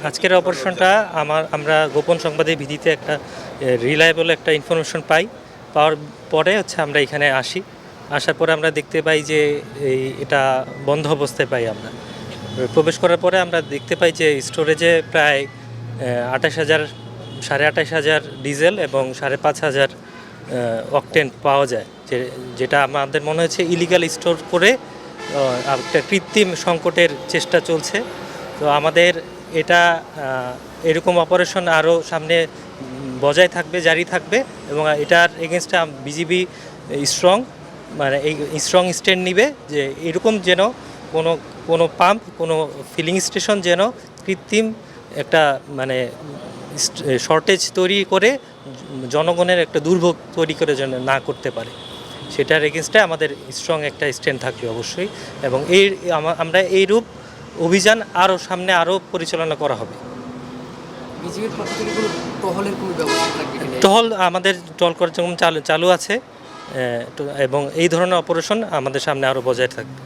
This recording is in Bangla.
আজকের অপারেশনটা আমরা গোপন সংবাদের ভিত্তিতে একটা রিলায়েবল একটা ইনফরমেশন পাওয়ার পরে আমরা এখানে আসার পরে আমরা দেখতে পাই যে এটা বন্ধ অবস্থায় পাই। আমরা প্রবেশ করার পরে আমরা দেখতে পাই যে স্টোরেজে প্রায় 28,000 28,500 ডিজেল এবং 5,500 অকটেন পাওয়া যায়, যেটা আমাদের মনে হচ্ছে ইলিগাল স্টোর করে একটা কৃত্রিম সংকটের চেষ্টা চলছে। তো আমাদের এটা এরকম অপারেশন আরও সামনে বজায় থাকবে, জারি থাকবে এবং এটার এগেনস্টে বিজিবি স্ট্রং স্ট্যান্ড নিবে যে এরকম যেন কোনো পাম্প, কোনো ফিলিং স্টেশন যেন কৃত্রিম একটা শর্টেজ তৈরি করে জনগণের একটা দুর্ভোগ তৈরি করে যেন না করতে পারে, সেটার এগেনস্টে আমাদের স্ট্রং একটা স্ট্যান্ড থাকবে অবশ্যই। এবং আমরা এইরূপ অভিযান সামনে আরও পরিচালনা করা হবে। টহল আমাদের টহল কার্যক্রম চালু আছে এবং এই ধরনের অপারেশন আমাদের সামনে আরও বজায় থাকবে।